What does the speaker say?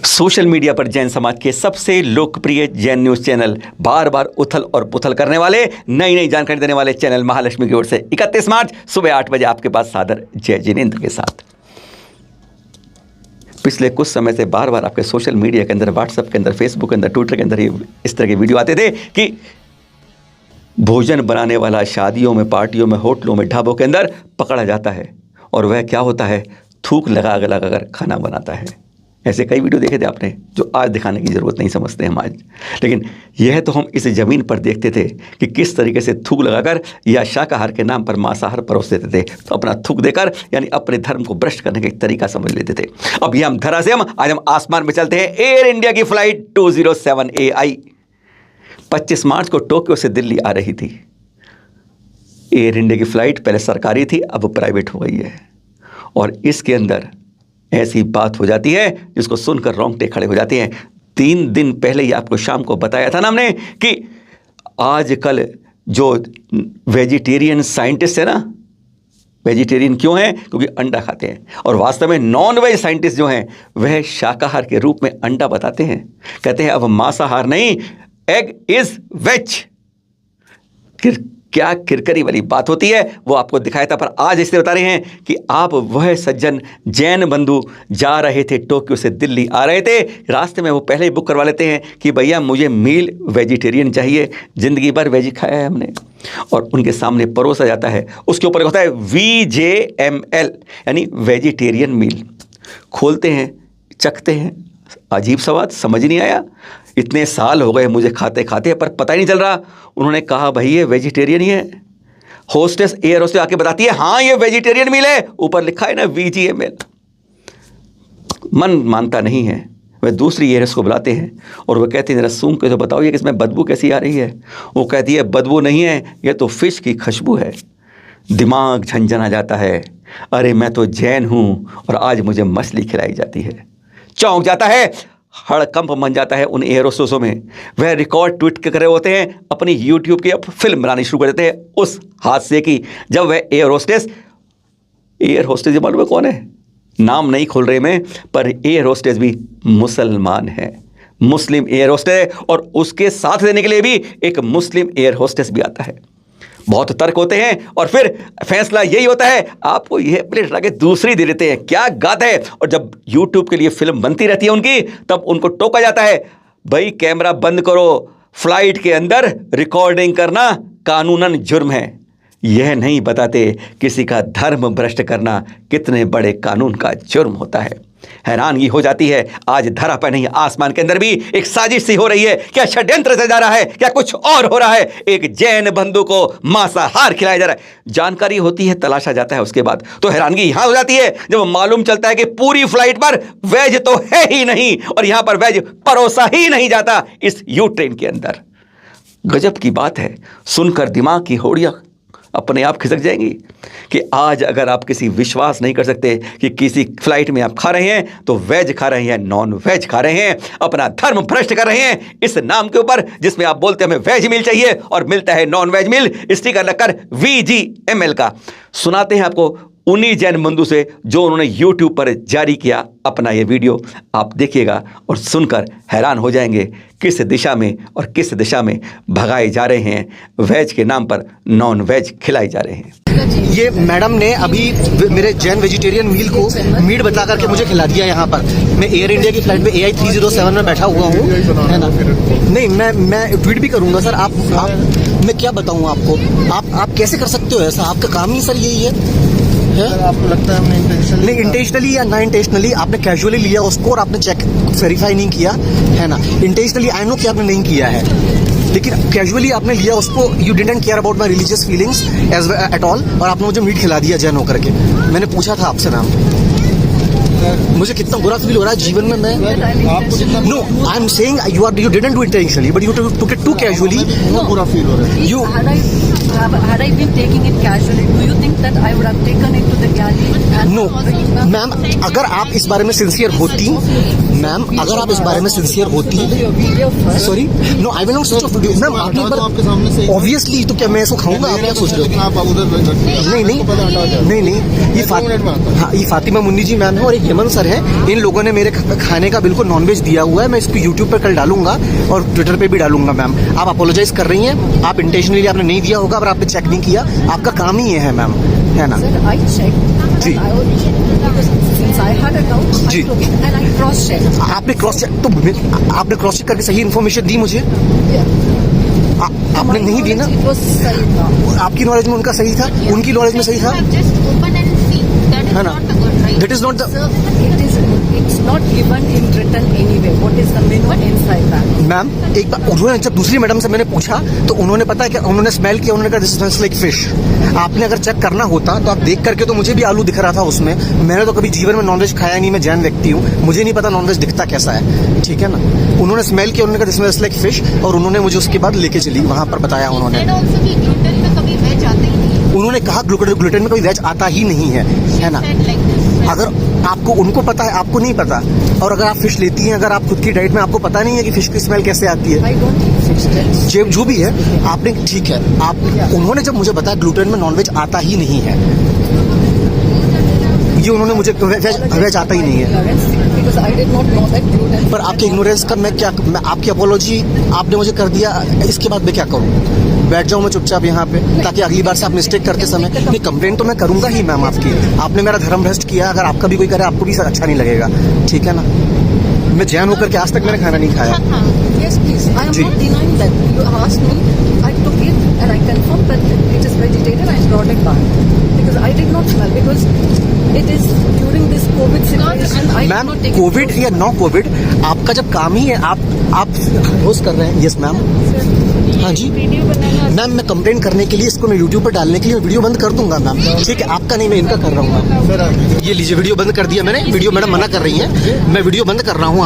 Social media पर जैन समाज के सबसे लोकप्रिय जैन न्यूज़ चैनल, बार बार उथल और पुथल करने वाले, नई नई जानकारी देने वाले चैनल महालक्ष्मी की ओर से 31 मार्च सुबह 8 बजे आपके पास सादर जय जिनेंद्र के साथ। पिछले कुछ समय से बार बार आपके सोशल मीडिया के अंदर, व्हाट्सएप के अंदर, फेसबुक के अंदर, ट्विटर के अंदर इस तरह के वीडियो आते थे कि भोजन बनाने वाला शादियों में, पार्टियों में, होटलों में, ढाबों के अंदर पकड़ा जाता है और वह क्या होता है, थूक लगा कर खाना बनाता है। ऐसे कई वीडियो देखे थे आपने जो आज दिखाने की ज़रूरत नहीं समझते हम आज, लेकिन यह तो हम इस ज़मीन पर देखते थे कि किस तरीके से थूक लगाकर या शाकाहार के नाम पर मांसाहार परोस देते थे, तो अपना थूक देकर यानी अपने धर्म को भ्रष्ट करने का एक तरीका समझ लेते थे। अब ये हम धरा से आज हम आसमान में चलते हैं। एयर इंडिया की फ्लाइट 207 AI 25 मार्च को टोक्यो से दिल्ली आ रही थी। एयर इंडिया की फ्लाइट पहले सरकारी थी, अब प्राइवेट हो गई है और इसके अंदर ऐसी बात हो जाती है जिसको सुनकर रोंगटे खड़े हो जाते हैं। 3 दिन पहले ही आपको शाम को बताया था ना हमने कि आजकल जो वेजिटेरियन साइंटिस्ट है ना, वेजिटेरियन क्यों हैं? क्योंकि अंडा खाते हैं, और वास्तव में नॉन वेज साइंटिस्ट जो हैं वह शाकाहार के रूप में अंडा बताते हैं। कहते हैं अब मांसाहार नहीं, एग इज वेज। क्या किरकरी वाली बात होती है वो आपको दिखाया था, पर आज इसलिए बता रहे हैं कि आप वह सज्जन जैन बंधु जा रहे थे, टोक्यो से दिल्ली आ रहे थे, रास्ते में वो पहले ही बुक करवा लेते हैं कि भैया मुझे मील वेजिटेरियन चाहिए, ज़िंदगी भर वेज खाया है हमने, और उनके सामने परोसा जाता है। उसके ऊपर होता है VJML यानी वेजिटेरियन मील। खोलते हैं, चखते हैं, अजीब सवाल, समझ नहीं आया। इतने साल हो गए मुझे खाते खाते, पर पता ही नहीं चल रहा। उन्होंने कहा भाई ये वेजिटेरियन ही है। होस्टेस, एयर होस्टेस आके बताती है हाँ ये वेजिटेरियन मील है, ऊपर लिखा है ना VJML। मन मानता नहीं है। वह दूसरी एयर होस्टेस को बुलाते हैं और वह कहते हैं जरा सूंघ के तो बताओ ये इसमें बदबू कैसी आ रही है। वो कहती है बदबू नहीं है, ये तो फिश की खुशबू है। दिमाग झंझना जाता है, अरे मैं तो जैन हूँ और आज मुझे मछली खिलाई जाती है। चौंक जाता है, हड़कंप मन जाता है उन एयर होस्टेसों में। वह रिकॉर्ड ट्वीट कर रहे होते हैं, अपनी यूट्यूब की अब फिल्म बनानी शुरू कर देते हैं उस हादसे की, जब वह एयर होस्टेस मालूम है कौन है? नाम नहीं खोल रहे मैं, पर एयर होस्टेस भी मुसलमान है, मुस्लिम एयर होस्टेस, और उसके साथ देने के लिए भी एक मुस्लिम एयर होस्टेस भी आता है। बहुत तर्क होते हैं और फिर फैसला यही होता है, आपको यह प्लेट लगा के दूसरी दे देते हैं। क्या गात है। और जब यूट्यूब के लिए फिल्म बनती रहती है उनकी, तब उनको टोका जाता है, भाई कैमरा बंद करो, फ्लाइट के अंदर रिकॉर्डिंग करना कानूनन जुर्म है। यह नहीं बताते किसी का धर्म भ्रष्ट करना कितने बड़े कानून का जुर्म होता है। हैरानगी हो जाती है, आज धरा पर नहीं आसमान के अंदर भी एक साजिश सी हो रही है। क्या षड्यंत्र से जा रहा है, क्या कुछ और हो रहा है? एक जैन बंधु को मांसाहार खिलाया जा रहा है। जानकारी होती है, तलाशा जाता है, उसके बाद तो हैरानगी यहां हो जाती है जब मालूम चलता है कि पूरी फ्लाइट पर वेज तो है ही नहीं और यहां पर वेज परोसा ही नहीं जाता इस यू ट्रेन के अंदर। गजब की बात है, सुनकर दिमाग की हौड़ियां अपने आप खिसक जाएंगी कि आज अगर आप किसी विश्वास नहीं कर सकते कि किसी फ्लाइट में आप खा रहे हैं तो वेज खा रहे हैं, नॉन वेज खा रहे हैं, अपना धर्म भ्रष्ट कर रहे हैं इस नाम के ऊपर, जिसमें आप बोलते हैं हमें वेज मील चाहिए और मिलता है नॉन वेज मील, स्टिकर लगकर VJML का। सुनाते हैं आपको उन्हीं जैन बंधु से जो उन्होंने YouTube पर जारी किया अपना ये वीडियो। आप देखिएगा और सुनकर हैरान हो जाएंगे किस दिशा में और किस दिशा में भगाए जा रहे हैं, वेज के नाम पर नॉन वेज खिलाए जा रहे हैं। ये मैडम ने अभी मेरे जैन वेजिटेरियन मील को मीट बता करके मुझे खिला दिया यहाँ पर। मैं एयर इंडिया की फ्लाइट में AI 307 में बैठा हुआ हूँ, है ना। नहीं, मैं ट्वीट भी करूँगा सर। आप मैं क्या बताऊँ आपको, आप कैसे कर सकते हो ऐसा? आपका काम ही सर यही है। आपको लगता है हमने इंटेंशनली या ना इंटेंशनली आपने कैजुअली लिया उसको और आपने चेक वेरीफाई नहीं किया, है ना। इंटेंशनली आई नो कि आपने नहीं किया है, लेकिन कैजुअली आपने लिया उसको। You didn't care about my religious feelings at all, और आपने मुझे मीट खिला दिया जैन होकर के। मैंने पूछा था आपसे नाम, मुझे कितना बुरा फील हो रहा है जीवन में। मैं no, I am saying you didn't do intentionally but you took it too casually. बुरा फील हो रहा है। You had I been taking it casually, do you think that I would have taken it to the galley. And no ma'am, अगर आप इस बारे में sincere होती, मैम अगर आप इस बारे में सिंसियर होती, your video first. Sorry no I will not switch off video ma'am, आपने एक तो आपके सामने से बार ऑब्वियसली, तो क्या मैं इसको खाऊंगा? आप क्या सोच रहे हो? आप उधर नहीं नहीं नहीं नहीं, ये हाँ, ये फातिमा मुन्नी जी मैम है और एक यमन सर है। इन लोगों ने मेरे खाने का बिल्कुल नॉनवेज दिया हुआ है। मैं इसको यूट्यूब पर कल डालूंगा और ट्विटर पे भी डालूंगा। मैम आप अपोलोजाइज कर रही हैं, आप इंटेंशनली आपने नहीं दिया होगा, पर आपने चेक नहीं किया, आपका काम ही ये है मैम, है ना? Sir, I checked. जी। And I would, because since I had a doubt, जी। I took it and I cross checked. आपने क्रॉस चेक तो आपने क्रॉस चेक करके सही इन्फॉर्मेशन दी मुझे? आपने नहीं दी ना? It was सही था. आपकी नॉलेज में उनका सही था, उनकी नॉलेज में सही था, Just open and see. That is है ना? not the good, right? That is not the Sir, it's not given in written anyway. What is the menu inside that? Ma'am. एक बार उन्होंने जब दूसरी मैडम से मैंने पूछा तो उन्होंने पता है कि उन्होंने स्मेल किया, उन्होंने कहा दिस स्मेल्स लाइक फिश। आपने अगर चेक करना होता तो आप देख करके, तो मुझे भी आलू दिख रहा था उसमें। मैंने तो कभी जीवन में नॉनवेज खाया नहीं, मैं जैन व्यक्ति हूँ, मुझे नहीं पता नॉनवेज दिखता कैसा है, ठीक है ना? उन्होंने स्मेल किया, उन्होंने कहा दिस स्मेल्स लाइक फिश, और उन्होंने मुझे उसके बाद लेके चली, वहां पर बताया उन्होंने। Said also कि gluten में कभी वेज आते ही नहीं है. उन्होंने कहा ग्लूटेन में कोई वेज आता ही नहीं है ना? Said like this. अगर आपको, उनको पता है, आपको नहीं पता, और अगर आप फिश लेती हैं, अगर आप खुद की डाइट में आपको पता नहीं है कि फिश की स्मेल कैसे आती है, I don't eat fish sticks. जो भी है, आपने ठीक है, आप उन्होंने जब मुझे बताया ग्लूटेन में नॉनवेज आता ही नहीं है, ये उन्होंने मुझे वेज आता ही नहीं है। Because I did not know that gluten. पर आपके इग्नोरेंस का मैं आपकी अपोलॉजी आपने मुझे कर दिया, इसके बाद मैं क्या करूं? बैठ जाऊं मैं चुपचाप यहाँ पे, ताकि अगली बार से आप मिस्टेक करते समय नहीं, कंप्लेंट तो मैं करूंगा ही मैम आपकी। आपने मेरा धर्म भ्रष्ट किया, अगर आपका भी कोई करे आपको भी अच्छा नहीं लगेगा, ठीक है ना? मैं जैन होकर के आज तक मैंने खाना नहीं खाया। Yes, please. I am जी। not denying that. You asked me, I took it and I confirmed that it is vegetarian. I brought it back because I did not smell, because it is during this COVID situation. I did ma'am not take Covid it. या no Covid, आपका जब काम ही है, आप host कर रहे हैं। Yes ma'am, हाँ जी मैम, मैं कंप्लेंट करने के लिए, इसको मैं यूट्यूब पर डालने के लिए वीडियो बंद कर दूंगा मैम, ठीक है? आपका नहीं, मैं इनका कर रहा हूँ। ये लीजिए वीडियो बंद कर दिया मैंने, वीडियो मैडम मना कर रही हैं, मैं वीडियो बंद कर रहा हूँ